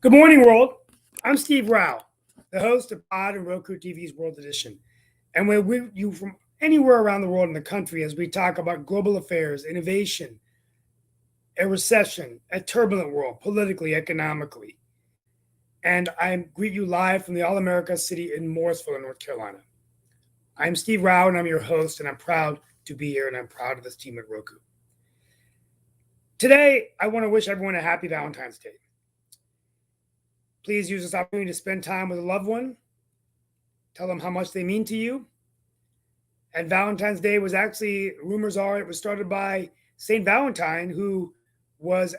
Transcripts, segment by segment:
Good morning, world. I'm Steve Rao, the host of Pod and Roku TV's World Edition, and we're with you from anywhere around the world in the country as we talk about global affairs, innovation, a recession, a turbulent world, politically, economically. And I greet you live from the All America city in Morrisville, North Carolina. I'm Steve Rao, and I'm your host, and I'm proud to be here, and I'm proud of this team at Roku. Today, I want to wish everyone a happy Valentine's Day. Please use this opportunity to spend time with a loved one. Tell them how much they mean to you. And Valentine's Day was actually, rumors are, it was started by Saint Valentine, who was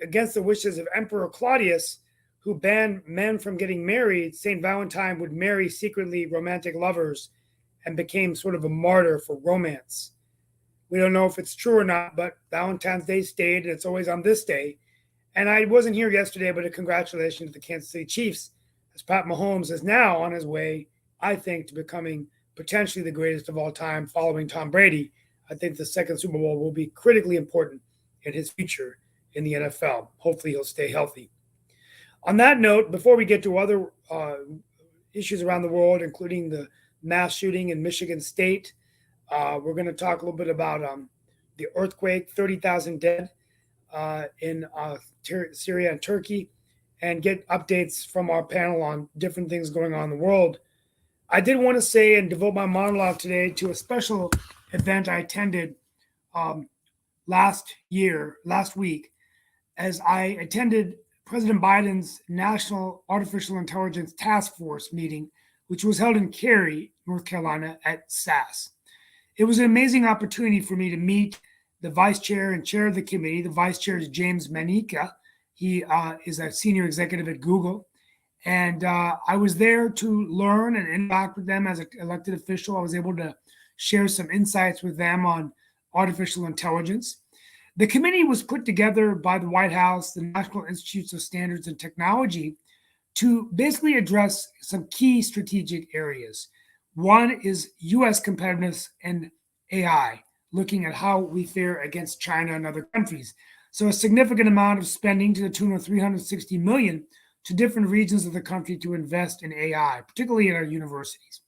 against the wishes of Emperor Claudius, who banned men from getting married. Saint Valentine would marry secretly romantic lovers and became sort of a martyr for romance. We don't know if it's true or not, but Valentine's Day stayed, and it's always on this day. And I wasn't here yesterday, but a congratulations to the Kansas City Chiefs, as Pat Mahomes is now on his way, I think, to becoming potentially the greatest of all time following Tom Brady. I think the second Super Bowl will be critically important in his future in the NFL. Hopefully he'll stay healthy. On that note, before we get to other issues around the world, including the mass shooting in Michigan State, we're going to talk a little bit about the earthquake, 30,000 dead in Syria and Turkey, and get updates from our panel on different things going on in the world. I did want to say and devote my monologue today to a special event I attended last week, as I attended President Biden's National Artificial Intelligence Task Force meeting, which was held in Cary, North Carolina at SAS. It was an amazing opportunity for me to meet the vice chair and chair of the committee. The vice chair is James Manica. He is a senior executive at Google. And I was there to learn and interact with them as an elected official. I was able to share some insights with them on artificial intelligence. The committee was put together by the White House, the National Institutes of Standards and Technology, to basically address some key strategic areas. One is U.S. competitiveness and AI, looking at how we fare against China and other countries. So a significant amount of spending to the tune of $360 million to different regions of the country to invest in AI, particularly in our universities.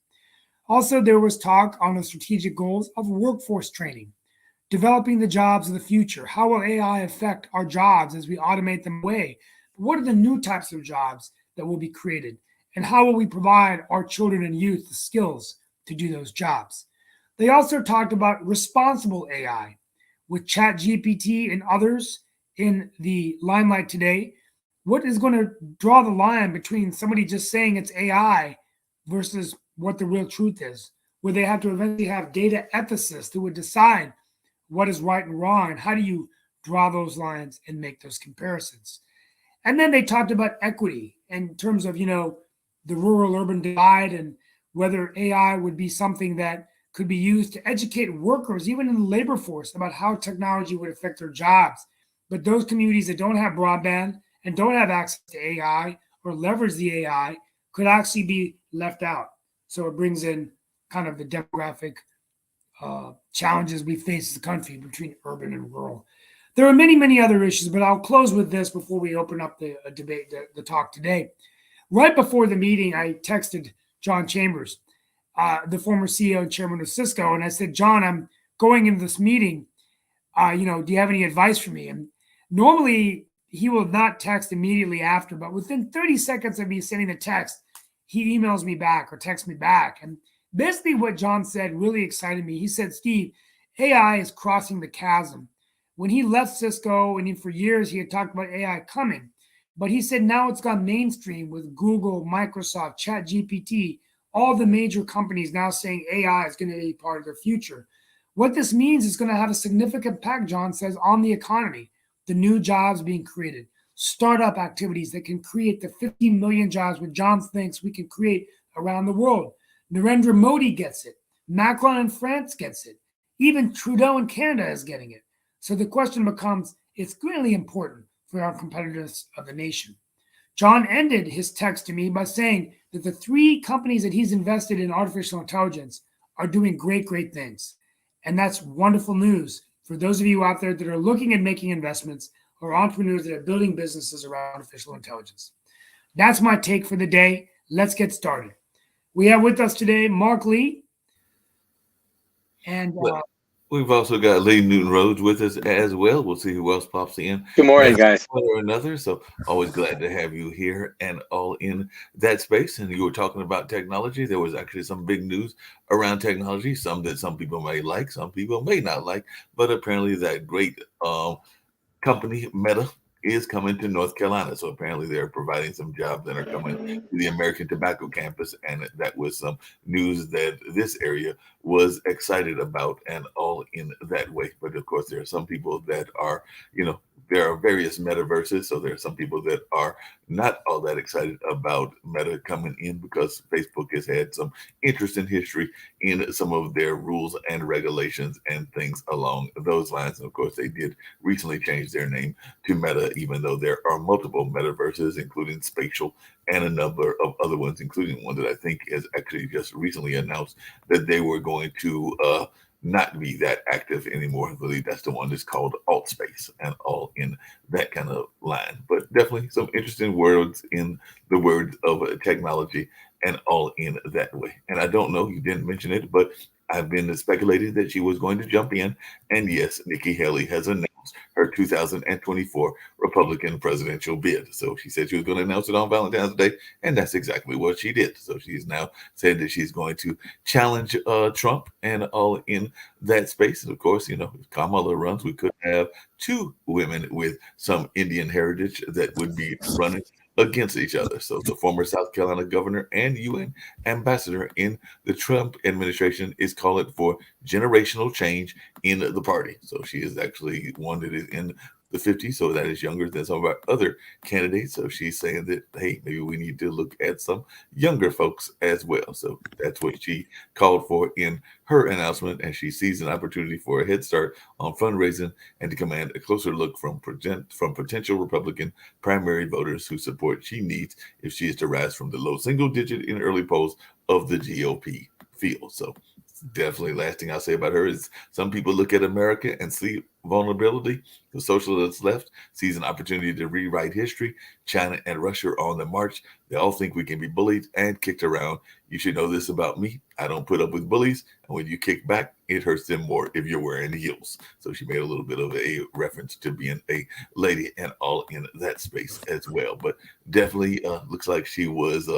Also, there was talk on the strategic goals of workforce training, developing the jobs of the future. How will AI affect our jobs as we automate them away? What are the new types of jobs that will be created? And how will we provide our children and youth the skills to do those jobs? They also talked about responsible AI with ChatGPT and others in the limelight today. What is going to draw the line between somebody just saying it's AI versus what the real truth is, where they have to eventually have data ethicists who would decide what is right and wrong, and how do you draw those lines and make those comparisons? And then they talked about equity in terms of, the rural-urban divide, and whether AI would be something that could be used to educate workers, even in the labor force, about how technology would affect their jobs. But those communities that don't have broadband and don't have access to AI or leverage the AI could actually be left out. So it brings in kind of the demographic challenges we face as a country between urban and rural. There are many, many other issues, but I'll close with this before we open up the debate, the talk today. Right before the meeting, I texted John Chambers, the former CEO and chairman of Cisco, and I said, John, I'm going into this meeting. Do you have any advice for me? And normally he will not text immediately after, but within 30 seconds of me sending the text, he emails me back or texts me back. And basically what John said really excited me. He said, Steve, AI is crossing the chasm. When he left Cisco, and for years he had talked about AI coming, but he said now it's gone mainstream with Google, Microsoft, ChatGPT, all the major companies now saying AI is going to be part of their future. What this means is going to have a significant impact, John says, on the economy, the new jobs being created, startup activities that can create the 15 million jobs which John thinks we can create around the world. Narendra Modi gets it. Macron in France gets it. Even Trudeau in Canada is getting it. So the question becomes, it's really important for our competitiveness of the nation. John ended his text to me by saying that the 3 companies that he's invested in artificial intelligence are doing great, great things. And that's wonderful news for those of you out there that are looking at making investments or entrepreneurs that are building businesses around artificial intelligence. That's my take for the day. Let's get started. We have with us today Mark Lee. And we've also got Lee Newton Rhodes with us as well. We'll see who else pops in. Good morning, guys. One or another. So always glad to have you here and all in that space. And you were talking about technology. There was actually some big news around technology, some that some people may like, some people may not like, but apparently that great company Meta is coming to North Carolina. So apparently they're providing some jobs that are coming to the American Tobacco campus. And that was some news that this area was excited about and all in that way. But of course, there are some people that are, there are various metaverses. So there are some people that are not all that excited about Meta coming in because Facebook has had some interesting history in some of their rules and regulations and things along those lines. And of course, they did recently change their name to Meta, even though there are multiple metaverses, including spatial and a number of other ones, including one that I think has actually just recently announced that they were going to not be that active anymore. I believe that's the one that's called alt space and all in that kind of line. But definitely some interesting words in the world of technology and all in that way. And I don't know, you didn't mention it, but I've been speculating that she was going to jump in. And yes, Nikki Haley has announced her 2024 Republican presidential bid. So she said she was going to announce it on Valentine's Day, and that's exactly what she did. So she's now said that she's going to challenge Trump and all in that space. And of course, if Kamala runs, we could have two women with some Indian heritage that would be running against each other. So the former South Carolina governor and UN ambassador in the Trump administration is calling for generational change in the party. So she is actually one that is in the 50s, so that is younger than some of our other candidates. So she's saying that, hey, maybe we need to look at some younger folks as well. So that's what she called for in her announcement, and she sees an opportunity for a head start on fundraising and to command a closer look from potential Republican primary voters whose support she needs if she is to rise from the low single digit in early polls of the GOP field. So definitely last thing I'll say about her is some people look at America and see vulnerability. The socialist left sees an opportunity to rewrite history. China and Russia are on the march. They all think we can be bullied and kicked around. You should know this about me. I don't put up with bullies. And when you kick back, it hurts them more if you're wearing heels. So she made a little bit of a reference to being a lady and all in that space as well. But definitely looks like she was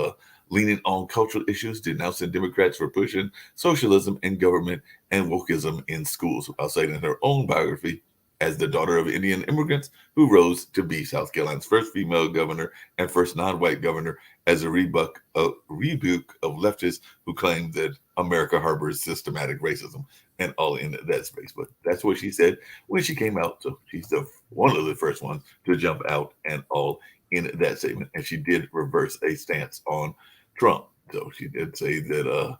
leaning on cultural issues, denouncing Democrats for pushing socialism in government and wokeism in schools, while citing her own biography as the daughter of Indian immigrants who rose to be South Carolina's first female governor and first non-white governor, as a rebuke of leftists who claim that America harbors systematic racism and all in that space. But that's what she said when she came out. So she's one of the first ones to jump out and all in that statement. And she did reverse a stance on Trump. So she did say that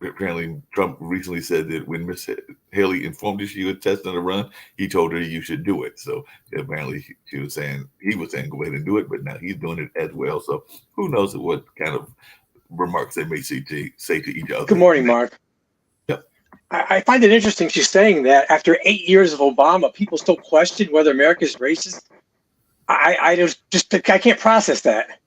apparently Trump recently said that when Miss Haley informed her she was testing a run, he told her you should do it. So apparently he was saying go ahead and do it, but now he's doing it as well. So who knows what kind of remarks they may say to each other. Good morning, Mark. Yep. I find it interesting she's saying that after 8 years of Obama, people still question whether America's racist. I can't process that.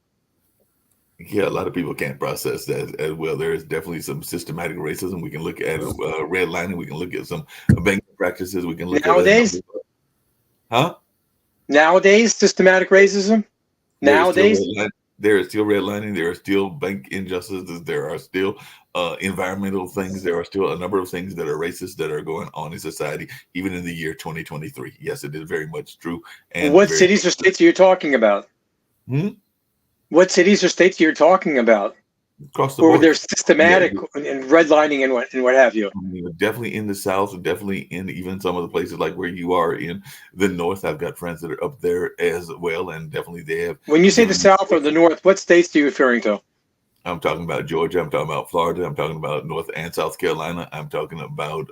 Yeah, a lot of people can't process that as well. There is definitely some systematic racism. We can look at redlining. We can look at some banking practices. We can look nowadays. Nowadays, systematic racism. Nowadays, there is still redlining. There are still bank injustices. There are still environmental things. There are still a number of things that are racist that are going on in society, even in the year 2023. Yes, it is very much true. And what cities or states are you talking about? What cities or states you're talking about? Across the board. Or there's systematic and redlining and what have you. Definitely in the South, and definitely in even some of the places like where you are in the North. I've got friends that are up there as well, and definitely they have. When you say the South or the North, what states are you referring to? I'm talking about Georgia. I'm talking about Florida. I'm talking about North and South Carolina. I'm talking about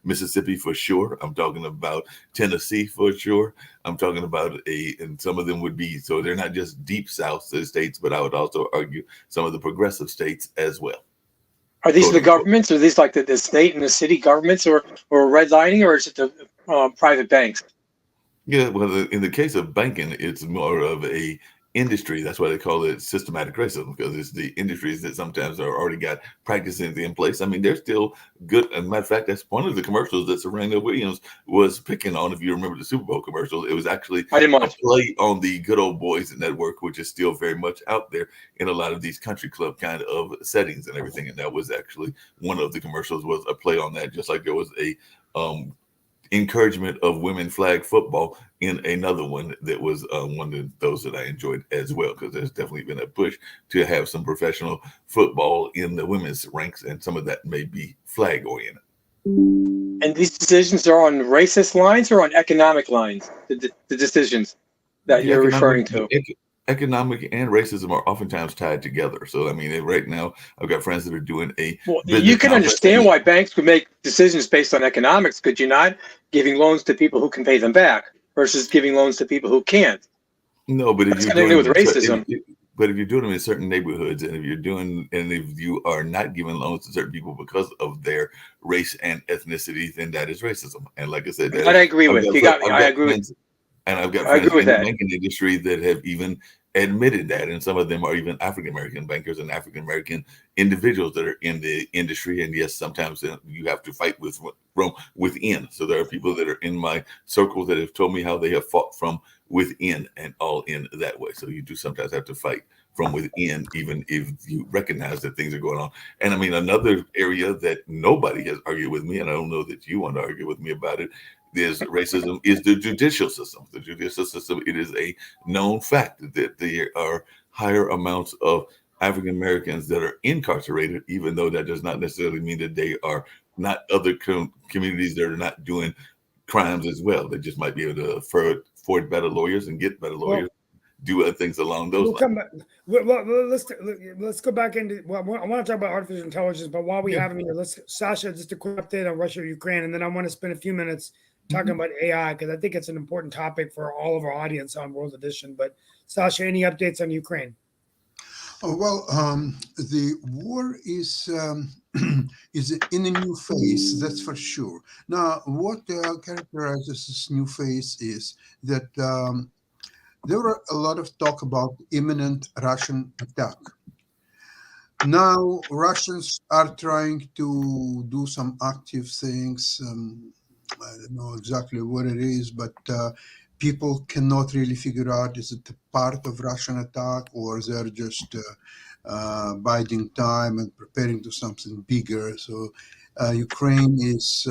Mississippi for sure. I'm talking about Tennessee for sure. I'm talking about and some of them would be, so they're not just deep South states, but I would also argue some of the progressive states as well. Are these the governments? Are these like the state and the city governments or redlining, or is it the private banks? Yeah, well, in the case of banking, it's more of a industry. That's why they call it systematic racism, because it's the industries that sometimes are already got practices in place. I mean, they're still good. As a matter of fact, that's one of the commercials that Serena Williams was picking on. If you remember the Super Bowl commercial, it was actually I didn't a mind. play on the Good Old Boys Network, which is still very much out there in a lot of these country club kind of settings and everything. And that was actually one of the commercials was a play on that, just like there was a encouragement of women flag football in another one that was one of those that I enjoyed as well, because there's definitely been a push to have some professional football in the women's ranks, and some of that may be flag oriented. And these decisions are on racist lines or on economic lines, the decisions that you're referring to. Economic and racism are oftentimes tied together. So, I mean, right now, I've got friends that are doing a Well, business you can conference. understand why banks would make decisions based on economics, could you not? Giving loans to people who can pay them back versus giving loans to people who can't. No, but if That's you're got to do doing with racism. but if you're doing them in certain neighborhoods, and if you are not giving loans to certain people because of their race and ethnicity, then that is racism. And like I said, That I agree with. You got me. I agree with. And I've got I agree friends with in the that. banking industry that have even admitted that, and some of them are even African American bankers and African American individuals that are in the industry. And yes, sometimes you have to fight from within. So there are people that are in my circle that have told me how they have fought from within and all in that way. So you do sometimes have to fight from within, even if you recognize that things are going on. And I mean, another area that nobody has argued with me, and I don't know that you want to argue with me about it, is racism, is the judicial system. The judicial system, it is a known fact that there are higher amounts of African Americans that are incarcerated, even though that does not necessarily mean that they are not other communities that are not doing crimes as well. They just might be able to afford better lawyers and get better lawyers, do other things along those lines. Come back. Let's go back into. Well, I want to talk about artificial intelligence, but while we have him here, Sasha, just a quick update on Russia, Ukraine, and then I want to spend a few minutes talking about AI, because I think it's an important topic for all of our audience on World Edition. But Sasha, any updates on Ukraine? Oh, well, the war is in a new phase, that's for sure. Now, what characterizes this new phase is that there were a lot of talk about imminent Russian attack. Now, Russians are trying to do some active things. I don't know exactly what it is, but people cannot really figure out, is it a part of Russian attack, or they're just biding time and preparing to something bigger. So Ukraine is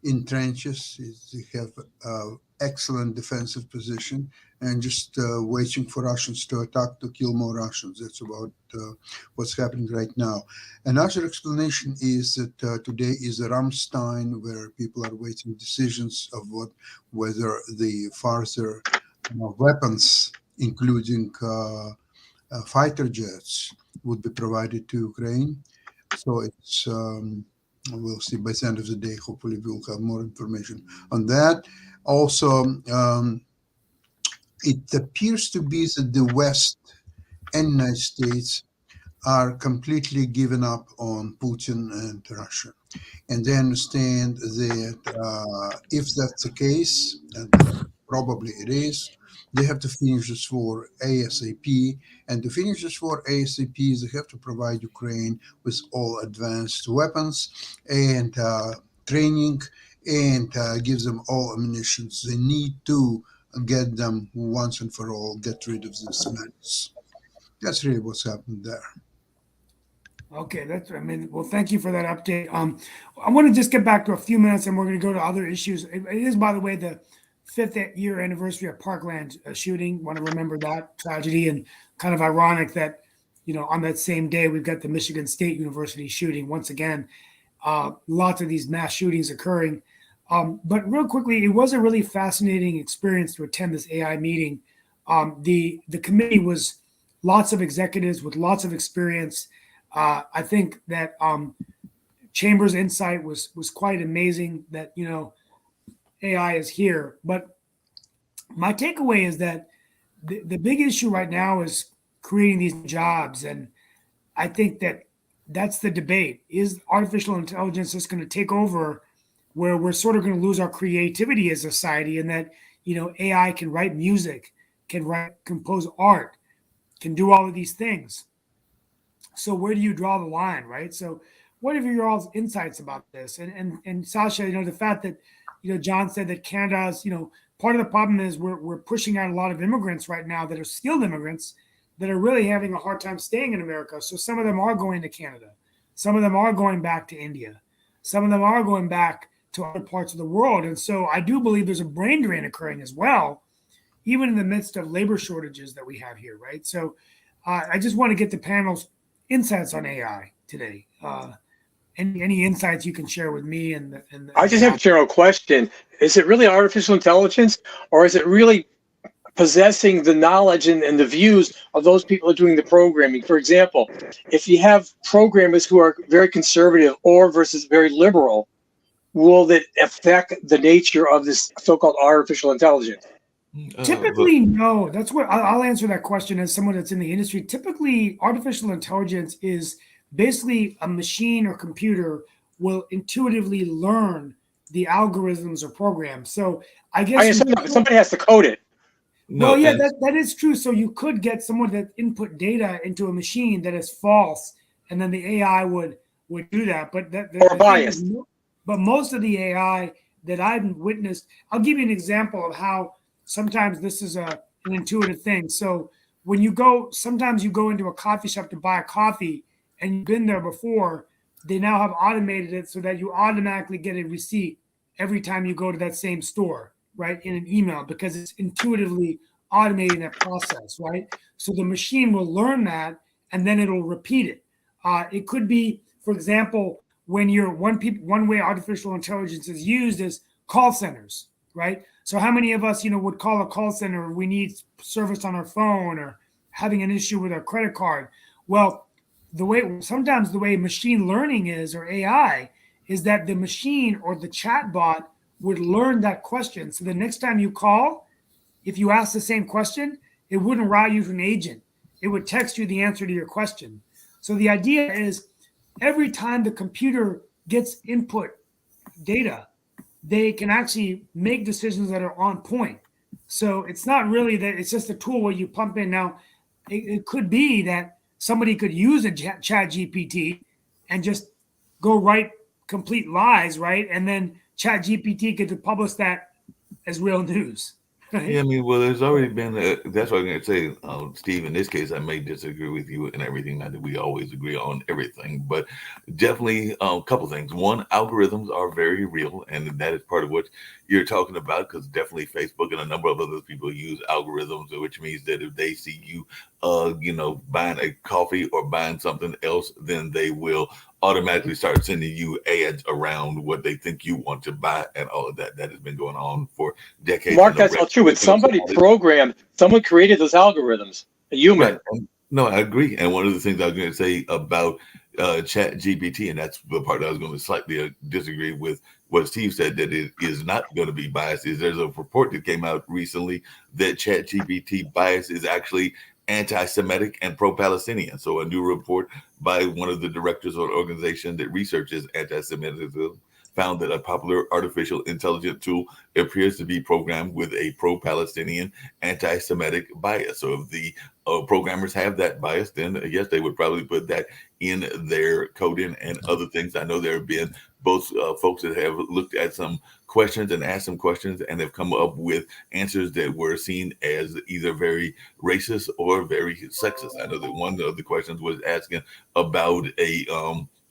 in trenches. They have excellent defensive position and just waiting for Russians to attack to kill more Russians. That's about what's happening right now. Another explanation is that today is a Ramstein, where people are waiting decisions of whether the further weapons, including fighter jets, would be provided to Ukraine. So it's we'll see by the end of the day. Hopefully, we'll have more information on that. Also, it appears to be that the West and United States are completely given up on Putin and Russia. And they understand that if that's the case, and probably it is, they have to finish this war ASAP. And to finish this war ASAP, they have to provide Ukraine with all advanced weapons and training, and give them all ammunition. They need to get them once and for all, get rid of this menace. That's really what's happened there. Okay, well, thank you for that update. I want to just get back to a few minutes, and we're going to go to other issues. It is, by the way, the 5th year anniversary of Parkland shooting. Want to remember that tragedy, and kind of ironic that, on that same day, we've got the Michigan State University shooting once again. Lots of these mass shootings occurring. But real quickly, it was a really fascinating experience to attend this AI meeting. The committee was lots of executives with lots of experience. I think that Chambers' insight was quite amazing, that AI is here. But my takeaway is that the big issue right now is creating these jobs, and I think that that's the debate. Is artificial intelligence just going to take over where we're sort of going to lose our creativity as a society, and that, AI can write music, can compose art, can do all of these things. So where do you draw the line, right? So what are your all's insights about this? And Sasha, the fact that John said that Canada's, part of the problem is we're pushing out a lot of immigrants right now that are skilled immigrants that are really having a hard time staying in America. So some of them are going to Canada, some of them are going back to India, some of them are going back to other parts of the world. And so I do believe there's a brain drain occurring as well, even in the midst of labor shortages that we have here, right? So I just want to get the panel's insights on AI today. Any insights you can share with me? I just have a general question. Is it really artificial intelligence, or is it really possessing the knowledge and the views of those people who are doing the programming? For example, if you have programmers who are very conservative or versus very liberal, will that affect the nature of this so-called artificial intelligence? Typically, no. That's what I'll answer that question as someone that's in the industry. Typically, artificial intelligence is basically a machine or computer will intuitively learn the algorithms or programs. So I guess somebody has to code it. Well, yeah, that is true. So you could get someone that input data into a machine that is false, and then the AI would do that. But or biased. But most of the AI that I've witnessed, I'll give you an example of how sometimes this is an intuitive thing. So sometimes you go into a coffee shop to buy a coffee, and you've been there before. They now have automated it so that you automatically get a receipt every time you go to that same store, right, in an email, because it's intuitively automating that process, right? So the machine will learn that, and then it'll repeat it. It could be, for example, when one way artificial intelligence is used is call centers, right? So how many of us, would call a call center? We need service on our phone or having an issue with our credit card. Well, sometimes the way machine learning is, or AI, is that the machine or the chat bot would learn that question. So the next time you call, if you ask the same question, it wouldn't route you to an agent. It would text you the answer to your question. So the idea is every time the computer gets input data, they can actually make decisions that are on point. So it's not really that it's just a tool where you pump in. Now, it could be that somebody could use a chat GPT and just go write complete lies, right? And then chat GPT could publish that as real news. Right? Yeah, I mean, well, there's already been, that's what I'm going to say, Steve, in this case, I may disagree with you and everything. Not that we always agree on everything, but definitely a couple things. One, algorithms are very real, and that is part of what you're talking about, because definitely Facebook and a number of other people use algorithms, which means that if they see you, buying a coffee or buying something else, then they will automatically start sending you ads around what they think you want to buy, and all of that. That has been going on for decades. Mark, that's all true. But someone created those algorithms, a human. Right. No, I agree. And one of the things I was going to say about Chat GPT, and that's the part I was going to slightly disagree with what Steve said, that it is not going to be biased, is there's a report that came out recently that Chat GPT bias is actually anti-Semitic and pro-Palestinian. So a new report by one of the directors of an organization that researches anti-Semitism found that a popular artificial intelligence tool appears to be programmed with a pro-Palestinian, anti-Semitic bias. So if the programmers have that bias, then yes, they would probably put that in their coding and other things. I know there have been both folks that have looked at some questions and asked some questions and have come up with answers that were seen as either very racist or very sexist. I know that one of the questions was asking about a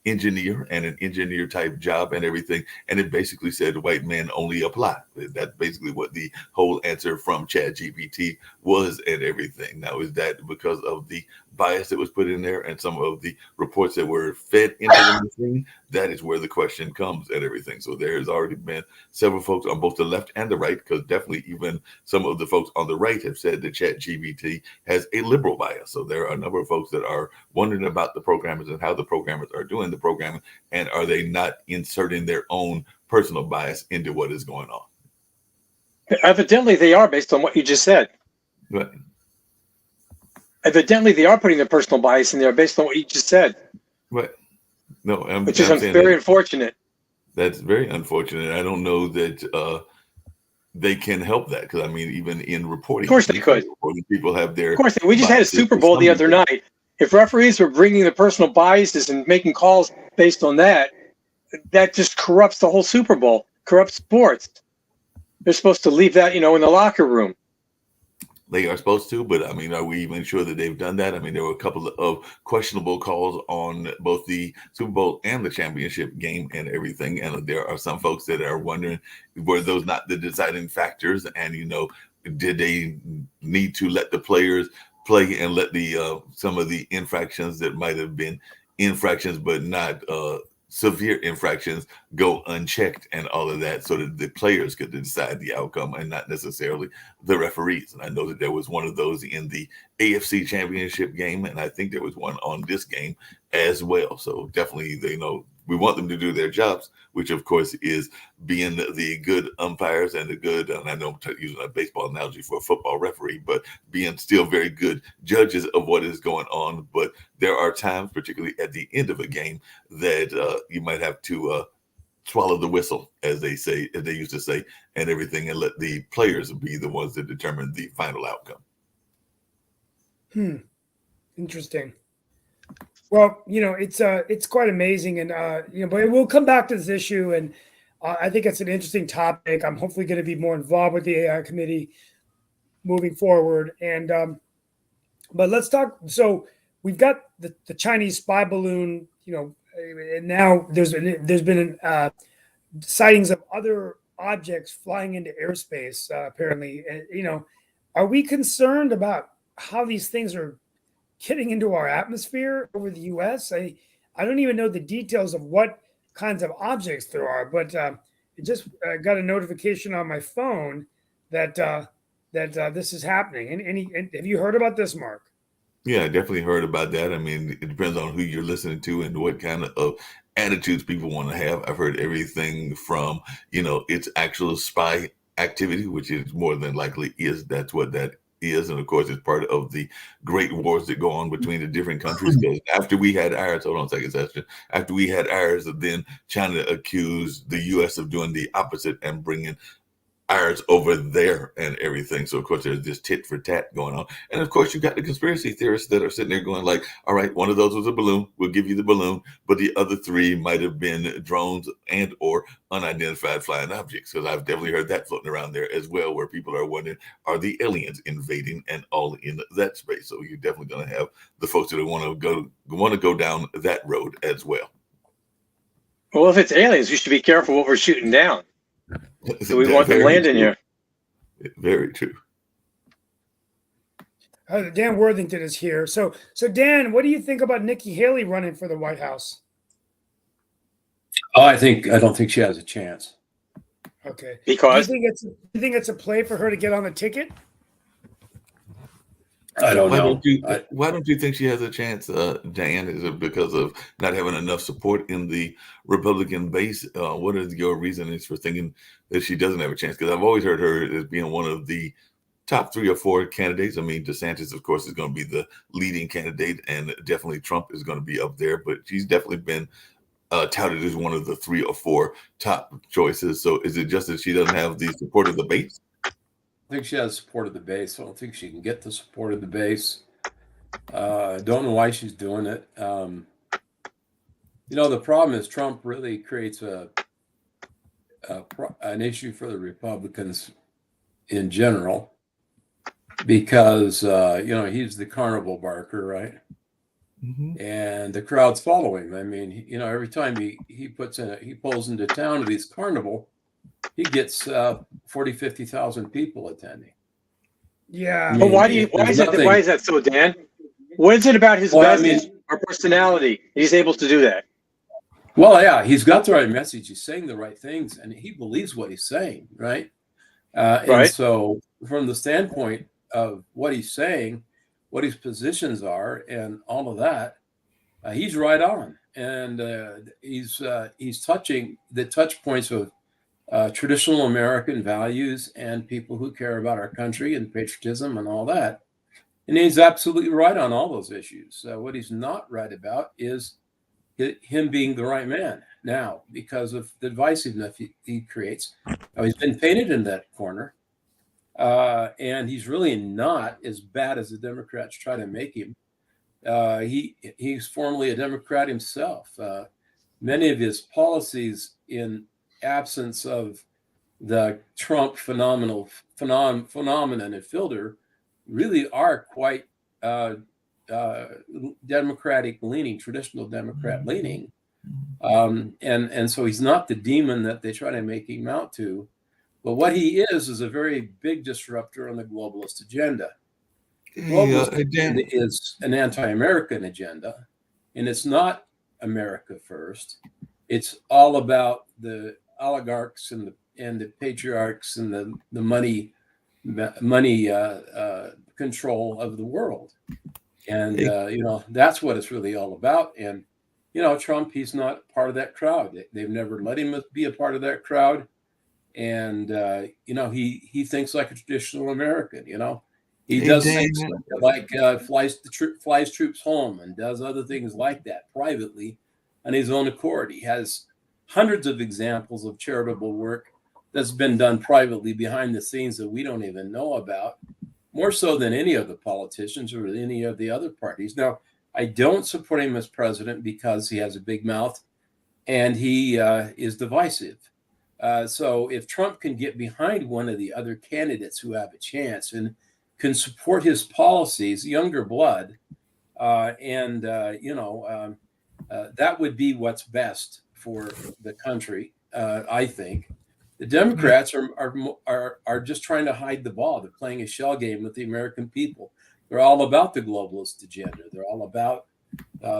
engineer and an engineer type job and everything, and it basically said white men only apply. That's basically what the whole answer from Chat GPT was and everything. Now, is that because of the bias that was put in there and some of the reports that were fed into the machine? That is where the question comes and everything. So there has already been several folks on both the left and the right, because definitely even some of the folks on the right have said that Chat GPT has a liberal bias. So there are a number of folks that are wondering about the programmers and how the programmers are doing the programming, and are they not inserting their own personal bias into what is going on? Evidently, they are, based on what you just said. Right. Evidently, they are putting their personal bias in there based on what you just said. Right. No, which is very unfortunate. That's very unfortunate. I don't know that they can help that because I mean, even in reporting, Of course they could. people have their. Of course, we just had a Super Bowl the other night. If referees were bringing the personal biases and making calls based on that, that just corrupts the whole Super Bowl, corrupts sports. They're supposed to leave that, in the locker room. They are supposed to, but I mean, are we even sure that they've done that? I mean, there were a couple of questionable calls on both the Super Bowl and the championship game and everything. And there are some folks that are wondering, were those not the deciding factors? And, did they need to let the players play and let the some of the infractions that might have been infractions, but not severe infractions go unchecked and all of that so that the players could decide the outcome and not necessarily the referees. And I know that there was one of those in the AFC championship game, and I think there was one on this game as well. So definitely, we want them to do their jobs, which of course is being the good umpires and the good, and I know I'm using a baseball analogy for a football referee, but being still very good judges of what is going on. But there are times, particularly at the end of a game, that you might have to swallow the whistle, as they used to say, and everything, and let the players be the ones that determine the final outcome. Interesting. Well, it's quite amazing, and but we'll come back to this issue, and I think it's an interesting topic. I'm hopefully going to be more involved with the AI committee moving forward, and but let's talk. So we've got the Chinese spy balloon, and now there's been sightings of other objects flying into airspace. Apparently, are we concerned about how these things are getting into our atmosphere over the U.S.? I don't even know the details of what kinds of objects there are, but it just got a notification on my phone that this is happening. And have you heard about this, Mark? Yeah, I definitely heard about that. I mean, it depends on who you're listening to and what kind of attitudes people want to have. I've heard everything from, it's actual spy activity, which is more than likely that's what that is. And of course, it's part of the great wars that go on between the different countries. Because after we had ours, hold on a second, Session. After we had ours, then China accused the U.S. of doing the opposite and bringing ours over there and everything. So of course there's this tit for tat going on, and of course you got the conspiracy theorists that are sitting there going like, all right, one of those was a balloon, we'll give you the balloon, but the other three might have been drones and or unidentified flying objects, because I've definitely heard that floating around there as well, where people are wondering, are the aliens invading and all in that space? So you're definitely going to have the folks that want to go down that road as well. Well, if it's aliens, we should be careful what we're shooting down. Do we want them landing here? Very true. Dan Worthington is here. So Dan, what do you think about Nikki Haley running for the White House? Oh, I don't think she has a chance. Okay. Because do you think it's a play for her to get on the ticket? I don't know. Why don't you think she has a chance, Dan? Is it because of not having enough support in the Republican base? What is your reasonings for thinking that she doesn't have a chance? Because I've always heard her as being one of the top 3 or 4 candidates. I mean, DeSantis, of course, is going to be the leading candidate, and definitely Trump is going to be up there. But she's definitely been touted as one of the 3 or 4 top choices. So is it just that she doesn't have the support of the base? I think she has support of the base. I don't think she can get the support of the base. I don't know why she's doing it. The problem is Trump really creates an issue for the Republicans in general, because he's the carnival barker, right? Mm-hmm. And the crowd's following him. I mean, every time he pulls into town to these carnival, he gets 40, 50,000 people attending. Yeah. But why is that so, Dan? What is it about his message or personality he's able to do that? Well, yeah, he's got the right message. He's saying the right things, and he believes what he's saying, right? Right. And so from the standpoint of what he's saying, what his positions are, and all of that, he's right on. And he's touching the touch points of traditional American values and people who care about our country and patriotism and all that. And he's absolutely right on all those issues. What he's not right about is him being the right man. now because of the divisiveness he creates. Now, he's been painted in that corner, and he's really not as bad as the Democrats try to make him. He's formerly a Democrat himself. Many of his policies, in absence of the Trump phenomenon and filter, really are quite Democratic leaning, traditional Democrat leaning. And so he's not the demon that they try to make him out to. But what he is a very big disruptor on the globalist agenda. Globalist agenda is an anti-American agenda, and it's not America first. It's all about the oligarchs and the patriarchs and the money control of the world. And that's what it's really all about. And Trump, he's not part of that crowd. They've never let him be a part of that crowd. And he thinks like a traditional American. He does things like flies troops home and does other things like that privately on his own accord. He has hundreds of examples of charitable work that's been done privately behind the scenes that we don't even know about, more so than any of the politicians or any of the other parties. Now, I don't support him as president because he has a big mouth and he is divisive. So if Trump can get behind one of the other candidates who have a chance and can support his policies, younger blood, that would be what's best for the country, I think. The Democrats are just trying to hide the ball. They're playing a shell game with the American people. They're all about the globalist agenda. They're all about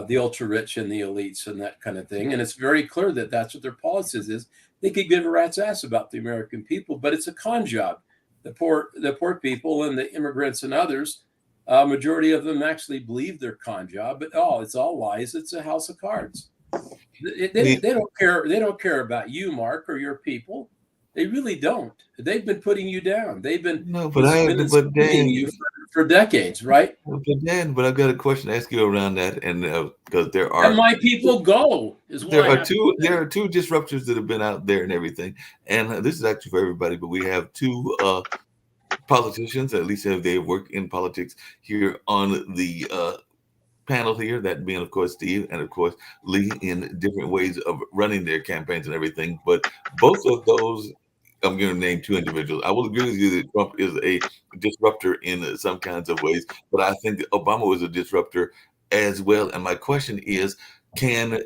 the ultra rich and the elites and that kind of thing. And it's very clear that that's what their policies is. They could give a rat's ass about the American people, but it's a con job. The poor people and the immigrants and others, majority of them actually believe their con job, but it's all lies. It's a house of cards. They don't care. They don't care about you, Mark, or your people. They really don't. They've been putting you down. They've been excluding you for decades, right? But I've got a question to ask you around that, and because there are and my people go. There are two disruptors that have been out there and everything, and this is actually for everybody. But we have two politicians, at least they work in politics here on the panel here, that being, of course, Steve and, of course, Lee, in different ways of running their campaigns and everything. But both of those, I'm going to name two individuals. I will agree with you that Trump is a disruptor in some kinds of ways, but I think that Obama was a disruptor as well. And my question is, can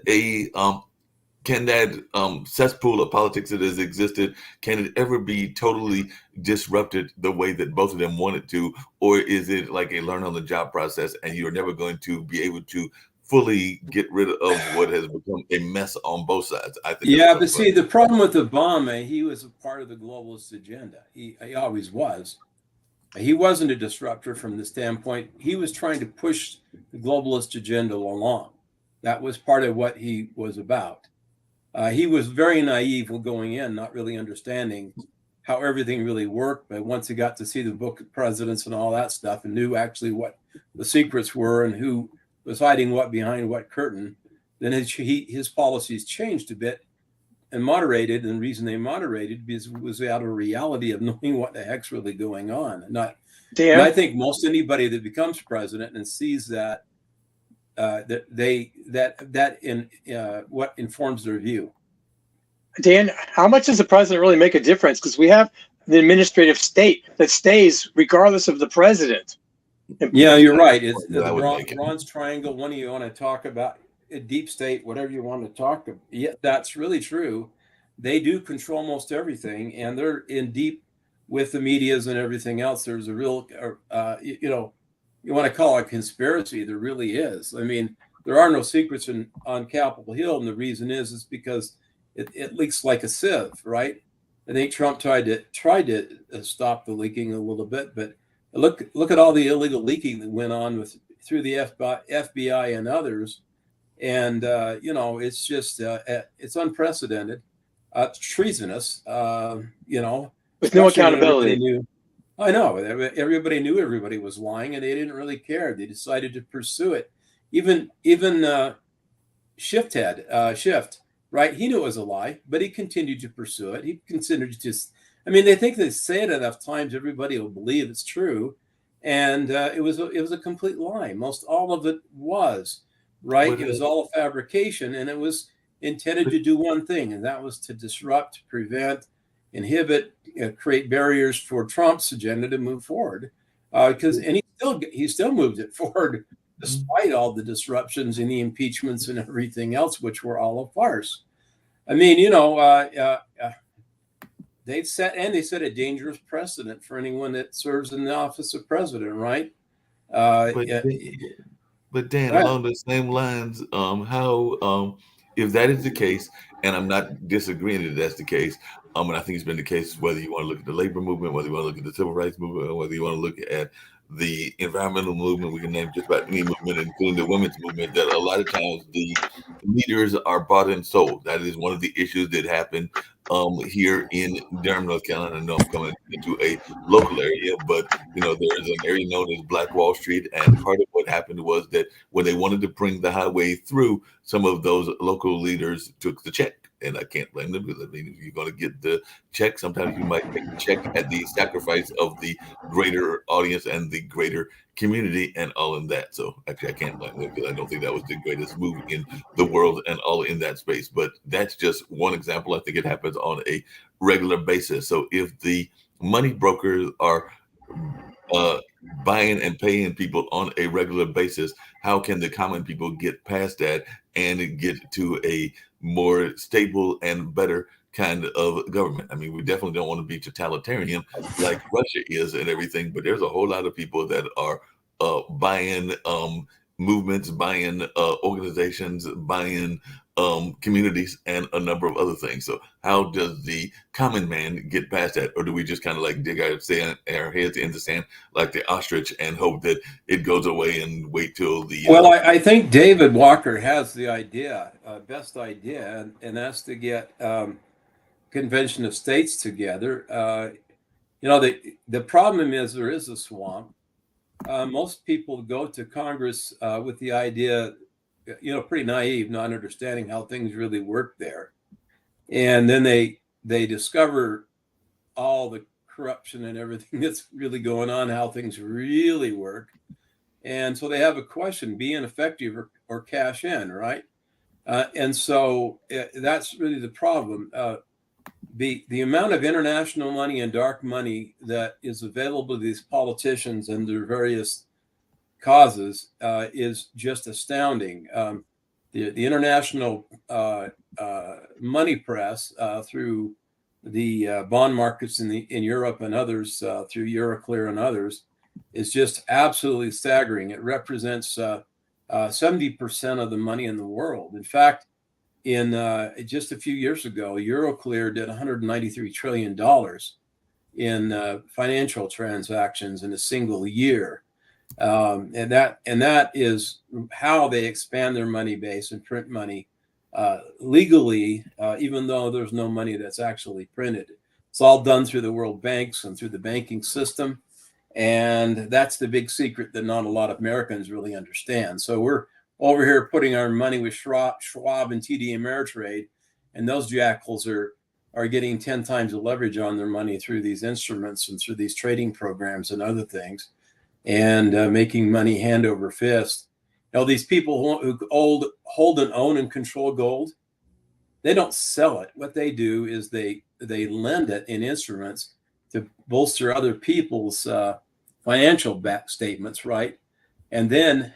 that cesspool of politics that has existed, can it ever be totally disrupted the way that both of them wanted to? Or is it like a learn on the job process and you're never going to be able to fully get rid of what has become a mess on both sides? I think. Yeah, but see, the problem with Obama, he was a part of the globalist agenda. He always was. He wasn't a disruptor from the standpoint. He was trying to push the globalist agenda along. That was part of what he was about. He was very naive when going in, not really understanding how everything really worked. But once he got to see the book of presidents and all that stuff and knew actually what the secrets were and who was hiding what behind what curtain, then his policies changed a bit and moderated. And the reason they moderated was out of reality of knowing what the heck's really going on. And I think most anybody that becomes president and sees that, what informs their view. Dan, how much does the president really make a difference? Because we have the administrative state that stays regardless of the president. Yeah, you're right. It's the bronze triangle. One of you want to talk about a deep state, whatever you want to talk about. Yeah, that's really true. They do control most everything, and they're in deep with the medias and everything else. There's a real, you want to call it a conspiracy. There really is. I mean, there are no secrets on Capitol Hill, and the reason is because it leaks like a sieve, right? I think Trump tried to stop the leaking a little bit, but look at all the illegal leaking that went on through the FBI and others, and it's just it's unprecedented, treasonous, with no accountability. I know everybody knew everybody was lying, and they didn't really care. They decided to pursue it. Even Schiff right? He knew it was a lie, but he continued to pursue it. He considered to just, I mean, they think they say it enough times, everybody will believe it's true. And it was a complete lie. Most all of it was, right? It was all a fabrication, and it was intended to do one thing, and that was to disrupt, prevent, inhibit, create barriers for Trump's agenda to move forward. Because and he still moved it forward despite all the disruptions and the impeachments and everything else, which were all a farce. I mean, they set a dangerous precedent for anyone that serves in the office of president, right? But Dan, along the same lines, how if that is the case, and I'm not disagreeing that that's the case, and I think it's been the case whether you want to look at the labor movement, whether you want to look at the civil rights movement, or whether you want to look at the environmental movement, we can name just about any movement, including the women's movement, that a lot of times the leaders are bought and sold. That is one of the issues that happened here in Durham, North Carolina. I know I'm coming into a local area, but there is an area known as Black Wall Street, and part of what happened was that when they wanted to bring the highway through, some of those local leaders took the check. And I can't blame them, because I mean, if you're going to get the check, sometimes you might take the check at the sacrifice of the greater audience and the greater community and all in that. So actually, I can't blame them, because I don't think that was the greatest move in the world and all in that space. But that's just one example. I think it happens on a regular basis. So if the money brokers are buying and paying people on a regular basis, how can the common people get past that and get to a more stable and better kind of government? I mean, we definitely don't want to be totalitarian like Russia is and everything, but there's a whole lot of people that are buying movements, buying organizations, buying communities, and a number of other things. So how does the common man get past that? Or do we just kind of like dig our heads in the sand like the ostrich and hope that it goes away and wait till the... Well, I think David Walker has the idea, best idea, and that's to get Convention of States together. The problem is there is a swamp. Most people go to Congress with the idea, pretty naive, not understanding how things really work there. And then they discover all the corruption and everything that's really going on, how things really work. And so they have a question: be ineffective or cash in, right? And so that's really the problem. The amount of international money and dark money that is available to these politicians and their various causes is just astounding. The international money press through the bond markets in Europe and others, through Euroclear and others, is just absolutely staggering. It represents 70% of the money in the world. In fact, in just a few years ago, Euroclear did $193 trillion in financial transactions in a single year. And that is how they expand their money base and print money legally, even though there's no money that's actually printed. It's all done through the world banks and through the banking system. And that's the big secret that not a lot of Americans really understand. So we're over here putting our money with Schwab and TD Ameritrade, and those jackals are getting 10 times the leverage on their money through these instruments and through these trading programs and other things, and making money hand over fist. These people who hold and own and control gold, they don't sell it. What they do is they lend it in instruments to bolster other people's financial back statements, right? And then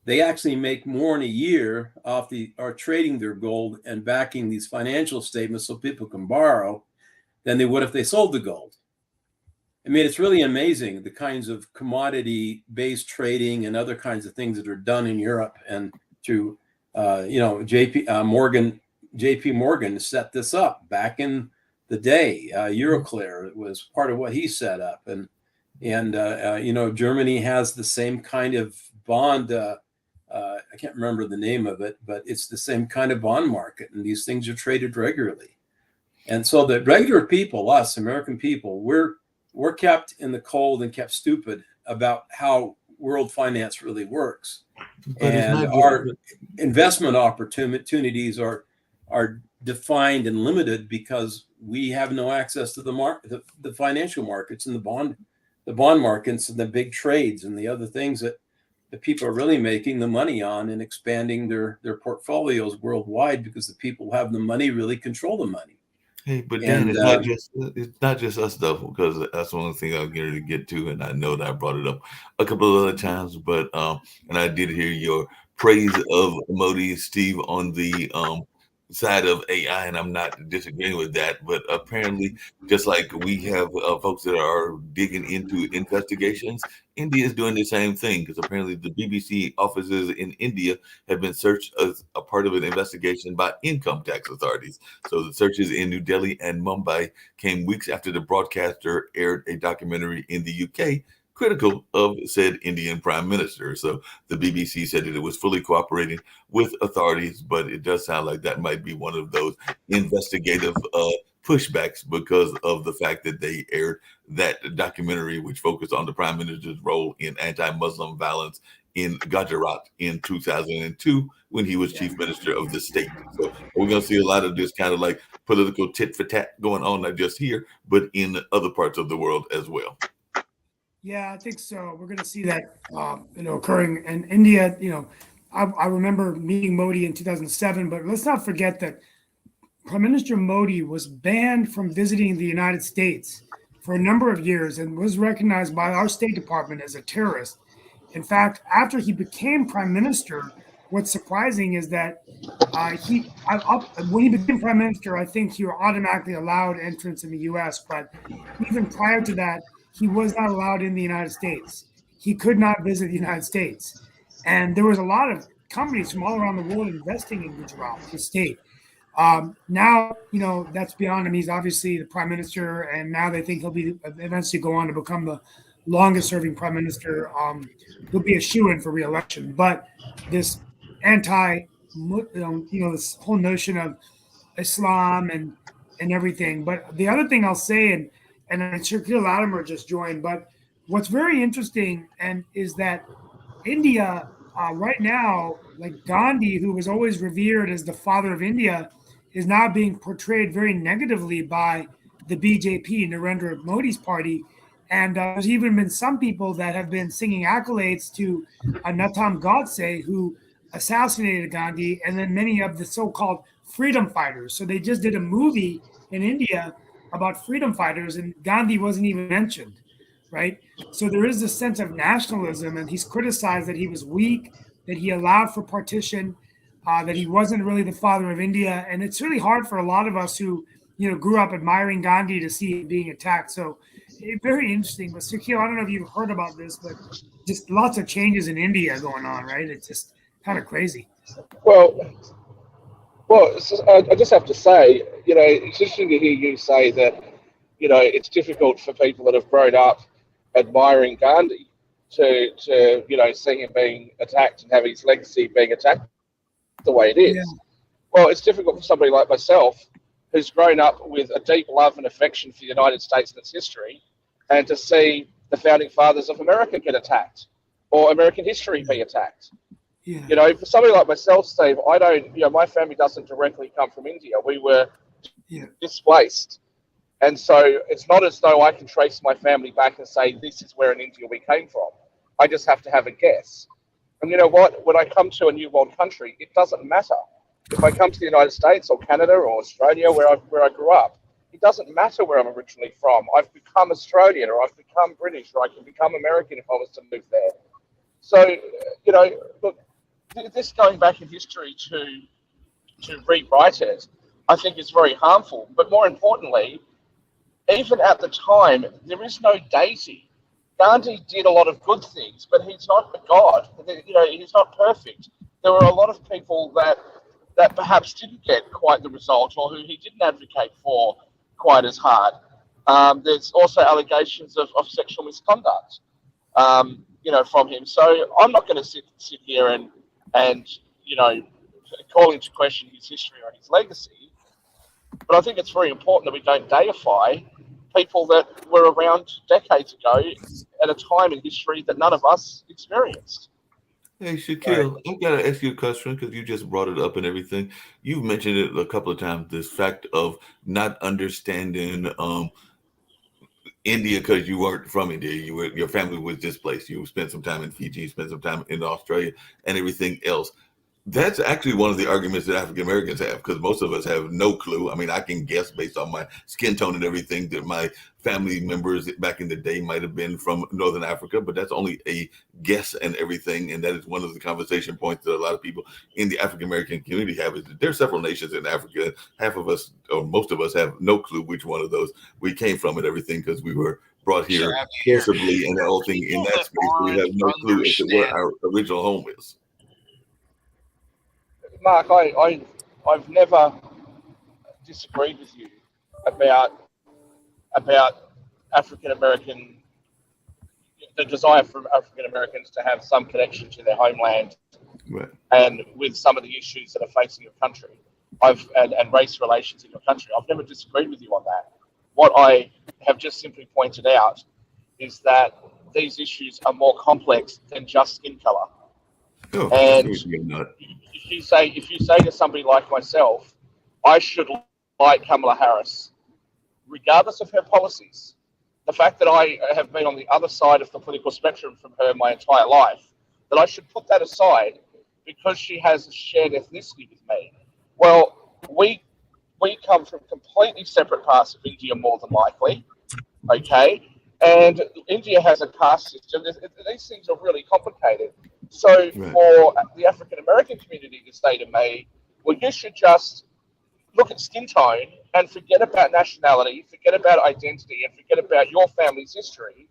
they actually make more in a year off trading their gold and backing these financial statements so people can borrow than they would if they sold the gold. I mean, it's really amazing the kinds of commodity-based trading and other kinds of things that are done in Europe and through, JP Morgan set this up back in the day. Euroclear was part of what he set up, and Germany has the same kind of bond. I can't remember the name of it, but it's the same kind of bond market, and these things are traded regularly. And so the regular people, us American people, we're kept in the cold and kept stupid about how world finance really works. But and our investment opportunities are are defined and limited because we have no access to the financial markets and the bond markets and the big trades and the other things that the people are really making the money on and expanding their portfolios worldwide, because the people who have the money really control the money. Hey, but Dan, And it's not just us though, because that's one thing I was getting to get to, and I know that I brought it up a couple of other times, but and I did hear your praise of Modi, Steve, on the side of AI, and I'm not disagreeing with that, but apparently, just like we have folks that are digging into investigations, India is doing the same thing, because apparently the BBC offices in India have been searched as a part of an investigation by income tax authorities. So the searches in New Delhi and Mumbai came weeks after the broadcaster aired a documentary in the UK critical of said Indian prime minister. So the BBC said that it was fully cooperating with authorities, but it does sound like that might be one of those investigative pushbacks because of the fact that they aired that documentary, which focused on the prime minister's role in anti-Muslim violence in Gujarat in 2002 when he was chief minister of the state. So we're going to see a lot of this kind of like political tit for tat going on, not just here, but in other parts of the world as well. Yeah, I think so. We're going to see that, occurring in India. I remember meeting Modi in 2007, but let's not forget that Prime Minister Modi was banned from visiting the United States for a number of years and was recognized by our State Department as a terrorist. In fact, after he became prime minister, what's surprising is that when he became prime minister, I think he automatically allowed entrance in the U.S. But even prior to that, he was not allowed in the United States. He could not visit the United States. And there was a lot of companies from all around the world investing in Gujarat, the state. Now, that's beyond him. He's obviously the prime minister, and now they think he'll be eventually go on to become the longest serving prime minister. He'll be a shoo-in for re-election. But this this whole notion of Islam and everything. But the other thing I'll say, and I'm sure Shakil Latimer just joined, but what's very interesting is that India right now, like Gandhi, who was always revered as the father of India, is now being portrayed very negatively by the BJP, Narendra Modi's party. And there's even been some people that have been singing accolades to Natam Godse, who assassinated Gandhi, and then many of the so-called freedom fighters. So they just did a movie in India about freedom fighters, and Gandhi wasn't even mentioned, right? So there is this sense of nationalism, and he's criticized that he was weak, that he allowed for partition, that he wasn't really the father of India. And it's really hard for a lot of us who, grew up admiring Gandhi to see him being attacked. So very interesting. But Shakil, I don't know if you've heard about this, but just lots of changes in India going on, right? It's just kind of crazy. Well, I just have to say, it's interesting to hear you say that, it's difficult for people that have grown up admiring Gandhi to see him being attacked and have his legacy being attacked the way it is. Yeah. Well, it's difficult for somebody like myself who's grown up with a deep love and affection for the United States and its history, and to see the founding fathers of America get attacked or American history be attacked. Yeah. For somebody like myself, Steve, I don't, my family doesn't directly come from India. We were displaced. And so it's not as though I can trace my family back and say, this is where in India we came from. I just have to have a guess. And you know what? When I come to a new world country, it doesn't matter. If I come to the United States or Canada or Australia, where I grew up, it doesn't matter where I'm originally from. I've become Australian, or I've become British, or I can become American if I was to move there. So, look, this going back in history to rewrite it, I think is very harmful. But more importantly, even at the time, there is no dating. Gandhi did a lot of good things, but he's not a god. He's not perfect. There were a lot of people that perhaps didn't get quite the result, or who he didn't advocate for quite as hard. There's also allegations of sexual misconduct, from him. So I'm not going to sit here and call into question his history or his legacy. But I think it's very important that we don't deify people that were around decades ago at a time in history that none of us experienced. Hey, All right. Shaquille, I gotta ask you a question because you just brought it up and everything. You've mentioned it a couple of times, this fact of not understanding India because you weren't from India. Your family was displaced. You spent some time in Fiji, you spent some time in Australia, and everything else. That's actually one of the arguments that African Americans have because most of us have no clue. I mean, I can guess based on my skin tone and everything that my family members back in the day might have been from Northern Africa, but that's only a guess and everything. And that is one of the conversation points that a lot of people in the African American community have is that there are several nations in Africa. Half of us, or most of us, have no clue which one of those we came from and everything because we were brought here forcibly and the whole thing in that space. We have no clue as to where our original home is. Mark, I've never disagreed with you about African American, the desire for African Americans to have some connection to their homeland, Right. and with some of the issues that are facing your country, and race relations in your country. I've never disagreed with you on that. What I have just simply pointed out is that these issues are more complex than just skin color. Oh, And you're not. if you say to somebody like myself, I should like Kamala Harris, regardless of her policies, the fact that I have been on the other side of the political spectrum from her my entire life, that I should put that aside because she has a shared ethnicity with me. Well, we come from completely separate parts of India, more than likely, okay? And India has a caste system. These things are really complicated. So Right. for the African American community to say to me, well, you should just look at skin tone and forget about nationality, forget about identity, and forget about your family's history,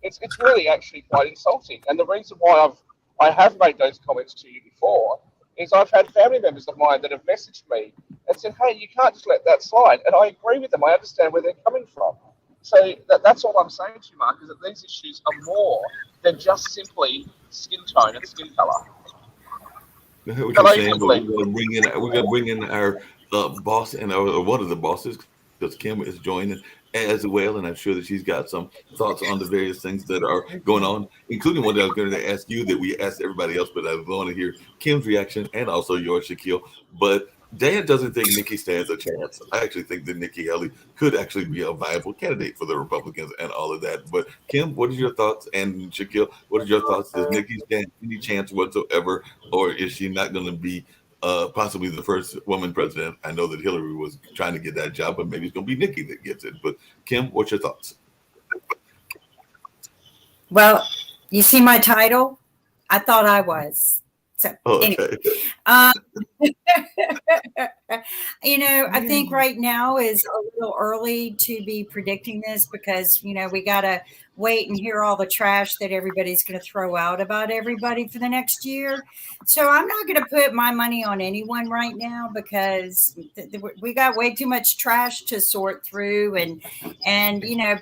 it's really actually quite insulting. And the reason why I have made those comments to you before is I've had family members of mine that have messaged me and said, hey, you can't just let that slide. And I agree with them. I understand where they're coming from. So that's all I'm saying to you, Mark, is that these issues are more than just simply skin tone and skin color. I heard what But you're I saying, but believe we're gonna bring in our boss and our, one of the bosses because Kim is joining as well, and I'm sure that she's got some thoughts on the various things that are going on, including one that I was going to ask you that we asked everybody else, but I want to hear Kim's reaction and also yours, Shaquille. But Dan doesn't think Nikki stands a chance. I actually think that Nikki Haley could actually be a viable candidate for the Republicans and all of that. But Kim, what is your thoughts? And Shaquille, what is your thoughts? Does Nikki stand any chance whatsoever, or is she not going to be possibly the first woman president? I know that Hillary was trying to get that job, but maybe it's going to be Nikki that gets it. But Kim, what's your thoughts? Well, you see my title? I thought I was. So anyway, I think right now is a little early to be predicting this because, we got to wait and hear all the trash that everybody's going to throw out about everybody for the next year. So I'm not going to put my money on anyone right now because we got way too much trash to sort through and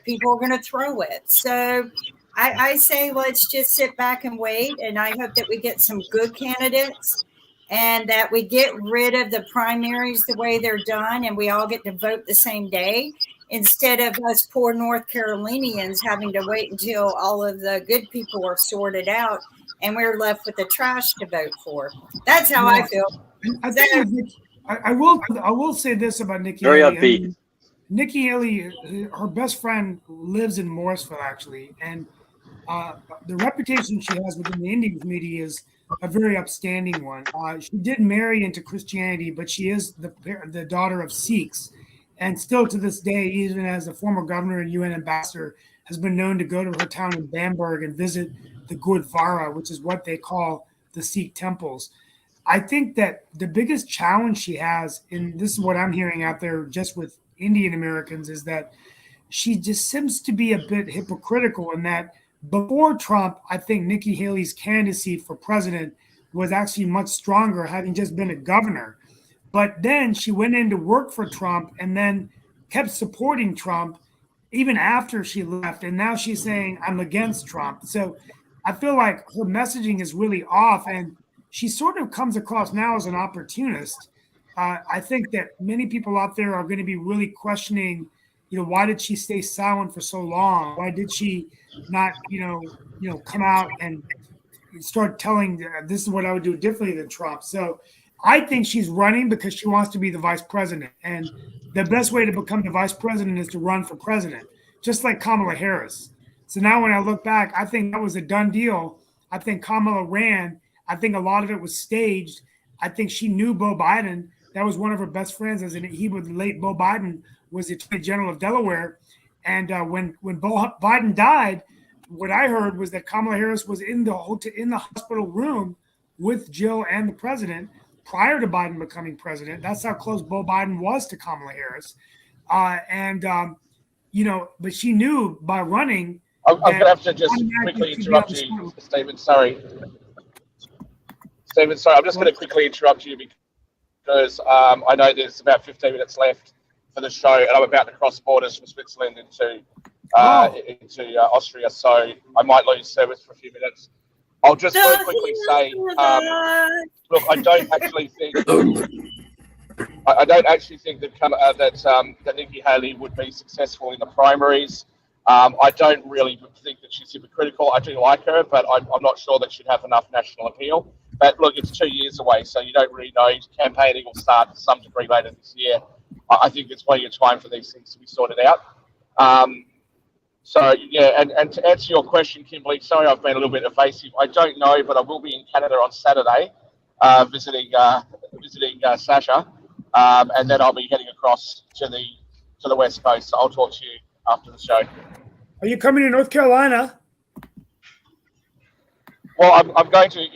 people are going to throw it. So I say let's just sit back and wait, and I hope that we get some good candidates and that we get rid of the primaries the way they're done and we all get to vote the same day instead of us poor North Carolinians having to wait until all of the good people are sorted out and we're left with the trash to vote for. That's how I feel. I think I will say this about Nikki Very Haley. upbeat. I mean, Nikki Haley, her best friend lives in Morrisville, actually, and the reputation she has within the Indian community is a very upstanding one. She did marry into Christianity, but she is the daughter of Sikhs, and still to this day, even as a former governor and UN ambassador, has been known to go to her town in Bamberg and visit the Gurdwara, which is what they call the Sikh temples. I think that the biggest challenge she has, and this is what I'm hearing out there just with Indian Americans, is that she just seems to be a bit hypocritical in that before Trump, I think Nikki Haley's candidacy for president was actually much stronger, having just been a governor. But then she went in to work for Trump and then kept supporting Trump even after she left. And now she's saying, I'm against Trump. So I feel like her messaging is really off. And she sort of comes across now as an opportunist. I think that many people out there are going to be really questioning, why did she stay silent for so long? Why did she not, come out and start telling this is what I would do differently than Trump. So I think she's running because she wants to be the vice president. And the best way to become the vice president is to run for president, just like Kamala Harris. So now when I look back, I think that was a done deal. I think Kamala ran. I think a lot of it was staged. I think she knew Beau Biden. That was one of her best friends, as in he was late. Beau Biden was the Attorney General of Delaware. And when Beau Biden died, what I heard was that Kamala Harris was in the hospital room with Jill and the president prior to Biden becoming president. That's how close Beau Biden was to Kamala Harris. But she knew by running. I'm going to have to just quickly interrupt you, Stephen. Sorry. I'm just going to quickly interrupt you because I know there's about 15 minutes left for the show, and I'm about to cross borders from Switzerland into Austria, so I might lose service for a few minutes. I'll just very quickly say, look, I don't actually think that Nikki Haley would be successful in the primaries. I don't really think that she's hypocritical. I do like her, but I'm not sure that she'd have enough national appeal. But look, it's 2 years away, so you don't really know. Campaigning will start to some degree later this year. I think it's plenty of time for these things to be sorted out. So yeah, and to answer your question, Kimberly, sorry I've been a little bit evasive. I don't know, but I will be in Canada on Saturday, visiting Sasha, and then I'll be heading across to the West Coast. So I'll talk to you after the show. Are you coming to North Carolina? Well, I'm going to.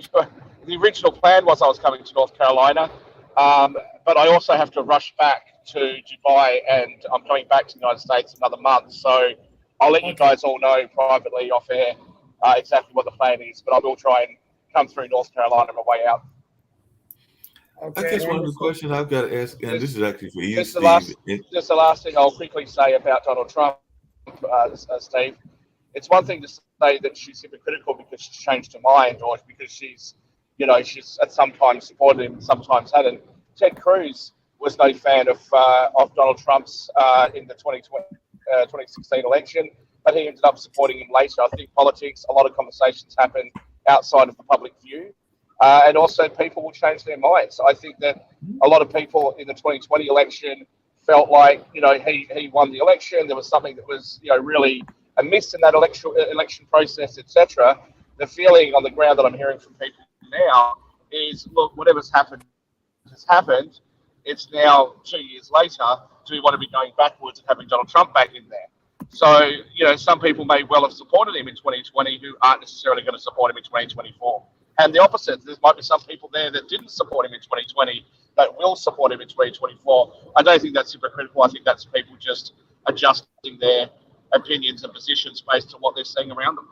The original plan was I was coming to North Carolina, but I also have to rush back to Dubai, and I'm coming back to the United States another month. So I'll let you guys all know privately off air exactly what the plan is, but I will try and come through North Carolina on my way out. Okay. I guess one of the questions I've got to ask, and this is actually for you, just Steve. Just the last thing I'll quickly say about Donald Trump, Steve. It's one thing to say that she's hypocritical because she's changed her mind, or because she's at sometimes supported him, sometimes hadn't. Ted Cruz was no fan of Donald Trump's in the 2016 election, but he ended up supporting him later. I think politics, a lot of conversations happen outside of the public view, and also people will change their minds. I think that a lot of people in the 2020 election felt like he won the election. There was something that was really amiss in that election process, etc. The feeling on the ground that I'm hearing from people now is, look, whatever's happened has happened. It's now 2 years later. Do we want to be going backwards and having Donald Trump back in there? So, some people may well have supported him in 2020 who aren't necessarily going to support him in 2024. And the opposite, there might be some people there that didn't support him in 2020 that will support him in 2024. I don't think that's hypocritical. I think that's people just adjusting their opinions and positions based on what they're seeing around them.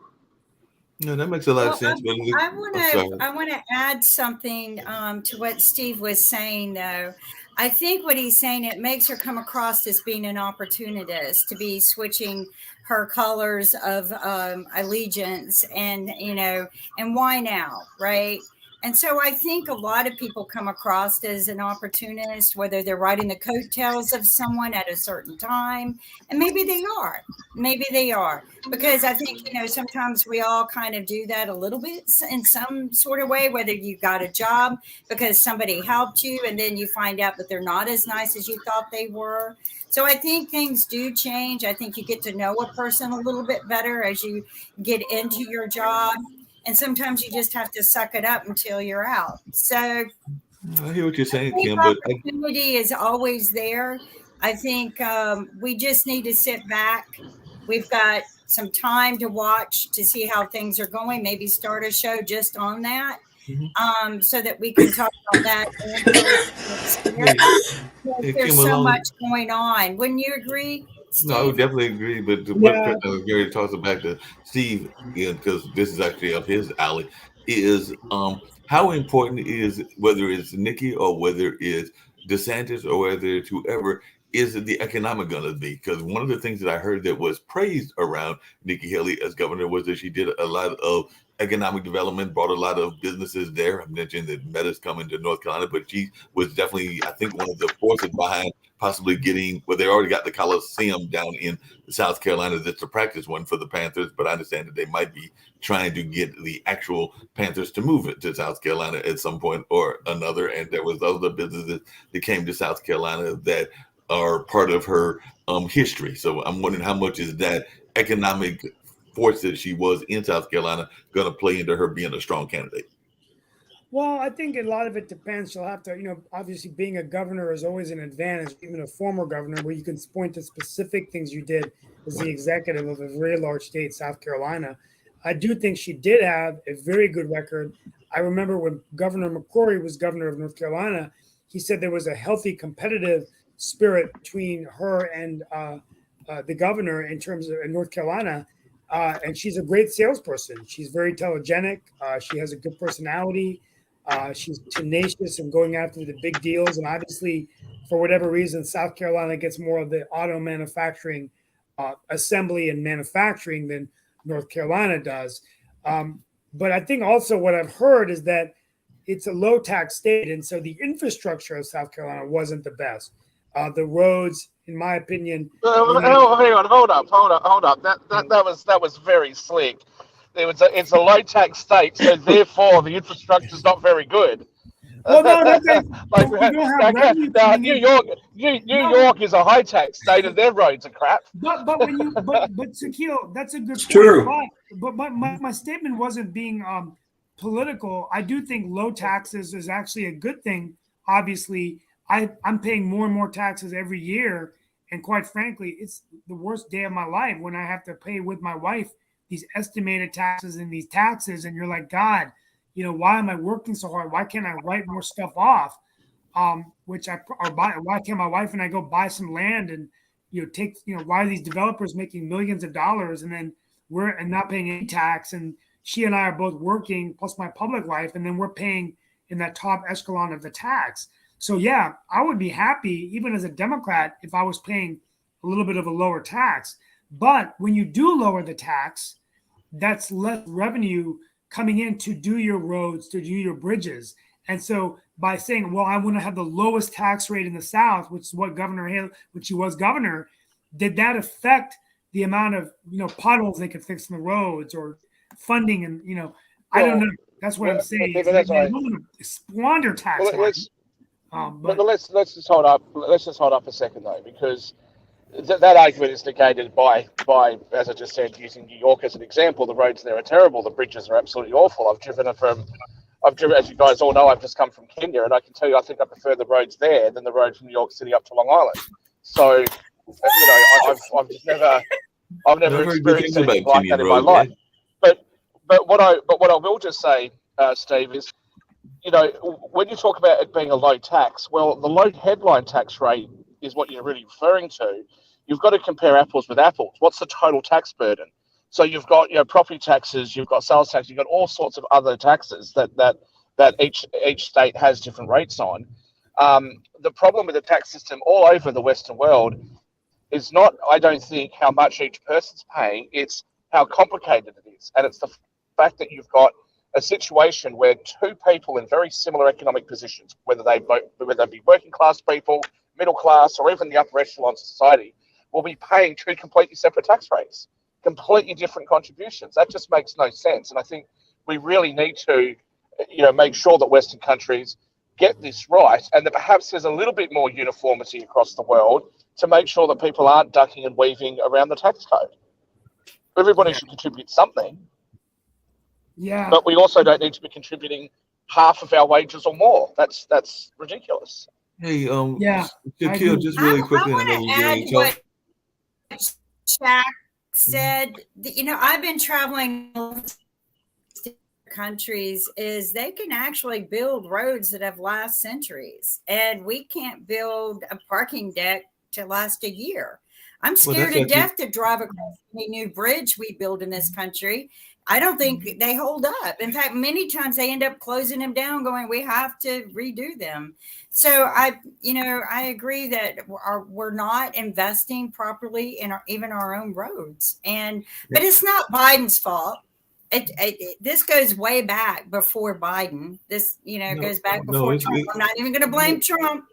No, that makes a lot of sense. I want to add something to what Steve was saying, though. I think what he's saying, it makes her come across as being an opportunist, to be switching her colors of allegiance, and why now, right? And so I think a lot of people come across as an opportunist, whether they're riding the coattails of someone at a certain time. And maybe they are, because I think, sometimes we all kind of do that a little bit in some sort of way, whether you got a job because somebody helped you and then you find out that they're not as nice as you thought they were. So I think things do change. I think you get to know a person a little bit better as you get into your job. And sometimes you just have to suck it up until you're out. So I hear what you're saying, Kim, but opportunity is always there. I think we just need to sit back. We've got some time to watch to see how things are going. Maybe start a show just on that, so that we can talk about that. There's so much going on. Wouldn't you agree, Steve? No, I would definitely agree. But what Gary talks back to Steve, because this is actually up his alley, is how important is, whether it's Nikki or whether it's DeSantis or whether it's whoever, is the economic going to be? Because one of the things that I heard that was praised around Nikki Haley as governor was that she did a lot of economic development, brought a lot of businesses there. I mentioned that Meta's coming to North Carolina, but she was definitely, I think, one of the forces behind possibly getting, well, they already got the Coliseum down in South Carolina that's a practice one for the Panthers, but I understand that they might be trying to get the actual Panthers to move it to South Carolina at some point or another. And there was other businesses that came to South Carolina that are part of her history. So I'm wondering how much is that economic force that she was in South Carolina going to play into her being a strong candidate? Well, I think a lot of it depends. She'll have to, obviously being a governor is always an advantage, even a former governor, where you can point to specific things you did as the executive of a very large state, South Carolina. I do think she did have a very good record. I remember when Governor McCrory was governor of North Carolina, he said there was a healthy competitive spirit between her and the governor in terms of in North Carolina. And she's a great salesperson. She's very telegenic. She has a good personality. She's tenacious and going after the big deals. And obviously, for whatever reason, South Carolina gets more of the auto manufacturing, assembly and manufacturing than North Carolina does. But I think also what I've heard is that it's a low tax state. And so the infrastructure of South Carolina wasn't the best. The roads, in my opinion. Hang on, hold up. That was very slick. It's a low tax state, so therefore the infrastructure is not very good. Well, no, New York is a high tax state, and their roads are crap. But Shaquille, that's a good point. True. But my statement wasn't being political. I do think low taxes is actually a good thing. Obviously, I'm paying more and more taxes every year. And quite frankly, it's the worst day of my life when I have to pay with my wife these estimated taxes and these taxes. And you're like, God, why am I working so hard? Why can't I write more stuff off? Why can't my wife and I go buy some land and, why are these developers making millions of dollars and then we're not paying any tax? And she and I are both working plus my public life. And then we're paying in that top echelon of the tax. So, yeah, I would be happy, even as a Democrat, if I was paying a little bit of a lower tax. But when you do lower the tax, that's less revenue coming in to do your roads, to do your bridges. And so by saying, well, I want to have the lowest tax rate in the South, which is what Governor Haley, which he was governor, did that affect the amount of, potholes they could fix in the roads or funding? And, I don't know. That's what I'm saying. They don't want to squander tax money. But let's just hold up. Let's just hold up a second though, because that argument is negated by, as I just said, using New York as an example. The roads there are terrible. The bridges are absolutely awful. I've driven, as you guys all know, I've just come from Kenya, and I can tell you, I think I prefer the roads there than the roads from New York City up to Long Island. So, I've never experienced anything like that in my life. But what I will just say, Steve, is, when you talk about it being a low tax, well, the low headline tax rate is what you're really referring to. You've got to compare apples with apples. What's the total tax burden? So you've got, property taxes, you've got sales tax, you've got all sorts of other taxes that each state has different rates on. The problem with the tax system all over the Western world is not, I don't think, how much each person's paying. It's how complicated it is. And it's the fact that you've got a situation where two people in very similar economic positions, whether they be working class people, middle class, or even the upper echelon society, will be paying two completely separate tax rates, completely different contributions. That just makes no sense. And I think we really need to, make sure that Western countries get this right, and that perhaps there's a little bit more uniformity across the world to make sure that people aren't ducking and weaving around the tax code. Everybody should contribute something. Yeah. But we also don't need to be contributing half of our wages or more. That's ridiculous. Hey, Shaquille, just really quickly. I want to add what Shaq said. I've been traveling countries, is they can actually build roads that have last centuries, and we can't build a parking deck to last a year. I'm scared to death to drive across any new bridge we build in this country. I don't think they hold up. In fact, many times they end up closing them down, going, we have to redo them. So I agree that we're not investing properly in even our own roads. But it's not Biden's fault. This goes way back before Biden. This, goes back before Trump. I'm not even going to blame Trump.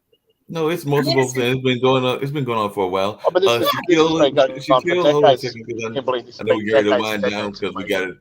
No, it's multiple things. It's been going on. It's been going on for a while. But this has been going on for Hold on a decades. second, because Kimberly, this I has know been we're ready to decades wind and down decades. because we got to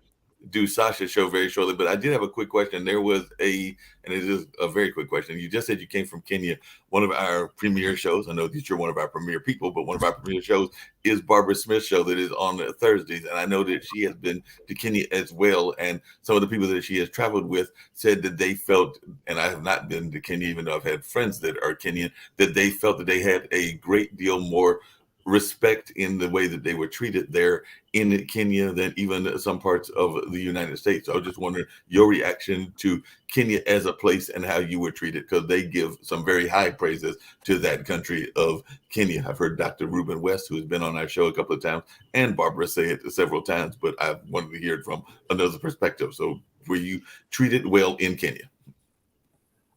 do Sasha's show very shortly. But I did have a quick question. There was and it is a very quick question. You just said you came from Kenya. One of our premier shows, I know that you're one of our premier people, but one of our premier shows is Barbara Smith's show that is on Thursdays. And I know that she has been to Kenya as well. And some of the people that she has traveled with said that they felt, and I have not been to Kenya, even though I've had friends that are Kenyan, that they felt that they had a great deal more respect in the way that they were treated there in Kenya than even some parts of the United States. So I was just wondering your reaction to Kenya as a place and how you were treated, because they give some very high praises to that country of Kenya. I've heard Dr. Ruben West, who's been on our show a couple of times, and Barbara say it several times, but I wanted to hear it from another perspective. So were you treated well in Kenya?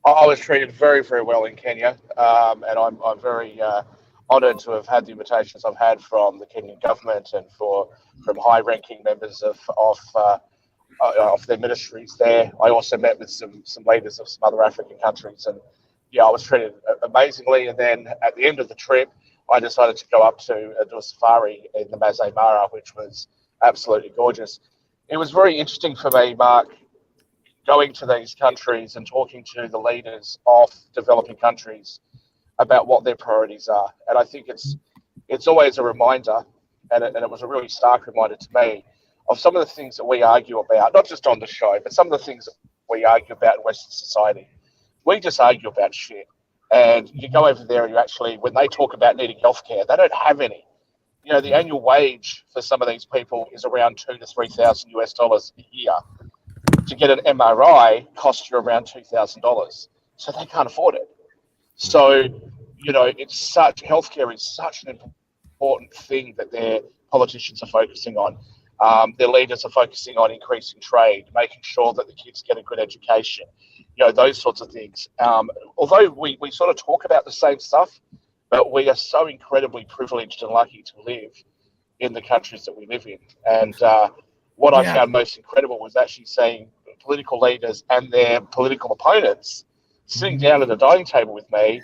I was treated very, very well in Kenya, and I'm very honoured to have had the invitations I've had from the Kenyan government and from high-ranking members of their ministries there. I also met with some leaders of some other African countries, and I was treated amazingly. And then at the end of the trip, I decided to go up to do a safari in the Masai Mara, which was absolutely gorgeous. It was very interesting for me, Mark, going to these countries and talking to the leaders of developing countries about what their priorities are. And I think it's always a reminder, and it was a really stark reminder to me, of some of the things that we argue about, not just on the show, but some of the things that we argue about in Western society. We just argue about shit. And you go over there and you actually, when they talk about needing healthcare, they don't have any. The annual wage for some of these people is around $2,000 to $3,000 a year. To get an MRI costs you around $2,000. So they can't afford it. So, healthcare is such an important thing that their politicians are focusing on. Their leaders are focusing on increasing trade, making sure that the kids get a good education, those sorts of things. Although we sort of talk about the same stuff, but we are so incredibly privileged and lucky to live in the countries that we live in. And what I found most incredible was actually seeing political leaders and their political opponents sitting down at a dining table with me,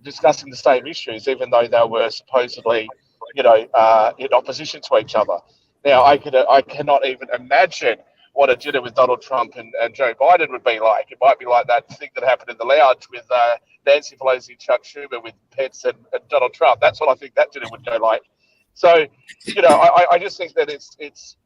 discussing the same issues, even though they were supposedly, in opposition to each other. Now, I cannot even imagine what a dinner with Donald Trump and Joe Biden would be like. It might be like that thing that happened in the lounge with Nancy Pelosi and Chuck Schumer with Pence and Donald Trump. That's what I think that dinner would go like. So, I just think that it's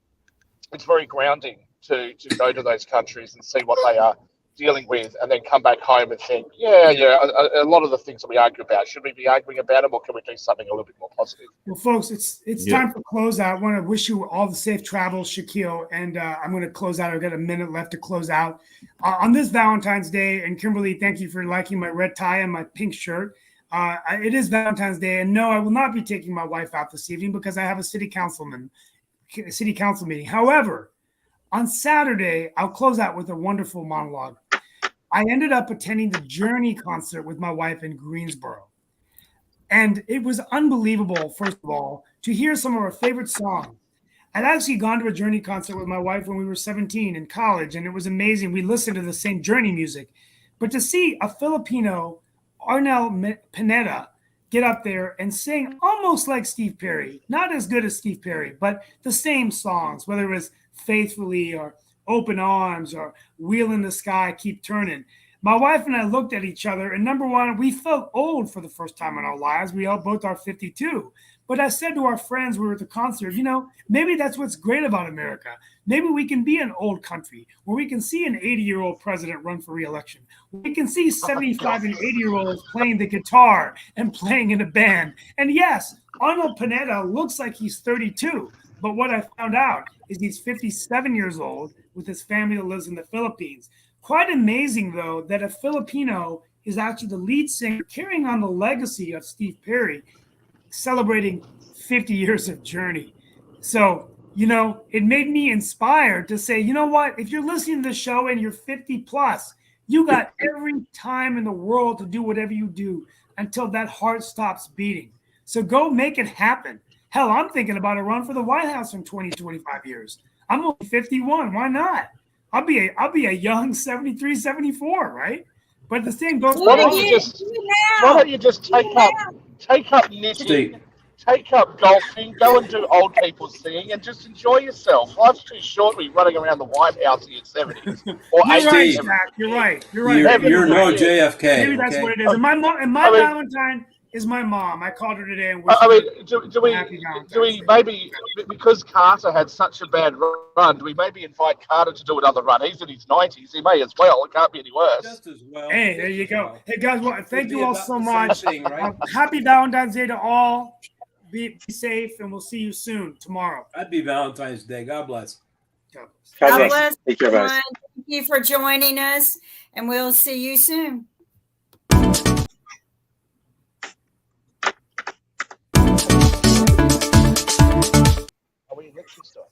very grounding to go to those countries and see what they are dealing with, and then come back home and think, a lot of the things that we argue about, should we be arguing about them, or can we do something a little bit more positive? Well, folks, it's time for close out. I want to wish you all the safe travels, Shaquille, and I'm going to close out. I've got a minute left to close out. On this Valentine's Day, and Kimberly, thank you for liking my red tie and my pink shirt. It is Valentine's Day, and no, I will not be taking my wife out this evening because I have a city council meeting. However, on Saturday, I'll close out with a wonderful monologue. I ended up attending the Journey concert with my wife in Greensboro. And it was unbelievable, first of all, to hear some of our favorite songs. I'd actually gone to a Journey concert with my wife when we were 17 in college, and it was amazing. We listened to the same Journey music. But to see a Filipino, Arnel Pineda, get up there and sing almost like Steve Perry, not as good as Steve Perry, but the same songs, whether it was Faithfully or Open Arms or Wheel in the Sky, Keep Turning. My wife and I looked at each other, and number one, we felt old for the first time in our lives. We all both are 52. But I said to our friends, we were at the concert, maybe that's what's great about America. Maybe we can be an old country where we can see an 80-year-old president run for re-election. We can see 75 and 80-year-olds playing the guitar and playing in a band. And yes, Arnold Pineda looks like he's 32. But what I found out is he's 57 years old with his family that lives in the Philippines. Quite amazing, though, that a Filipino is actually the lead singer carrying on the legacy of Steve Perry, celebrating 50 years of Journey. So, it made me inspired to say, you know what? If you're listening to the show and you're 50 plus, you got every time in the world to do whatever you do until that heart stops beating. So go make it happen. Hell, I'm thinking about a run for the White House in 20, 25 years. I'm only 51. Why not? I'll be a young 73, 74, right? But the same goes Why for don't all you of just take up knitting, Steve. take up golfing, go and do old people singing, and just enjoy yourself. Life's too short to be running around the White House in your 70s or You're 80s. right, Steve. Jack. You're right. You're right. You're, Maybe you're no right. JFK. Maybe that's okay? what it is. And my mom, and my I mean- Valentine is my mom. I called her today and wished I her mean, do happy we Valentine's Day. maybe, because Carter had such a bad run, do we maybe invite Carter to do another run? He's in his 90s. He may as well. It can't be any worse. Just as well. Hey, there you just as go. well. Hey guys, well, thank It'd you be all about so the same much. thing, right? Happy Valentine's Day to all. Be safe, and we'll see you soon tomorrow. Happy Valentine's Day. God bless. God bless. God God bless. bless Take care, guys. everyone. Thank you for joining us, and we'll see you soon. Are we in lecture stuff?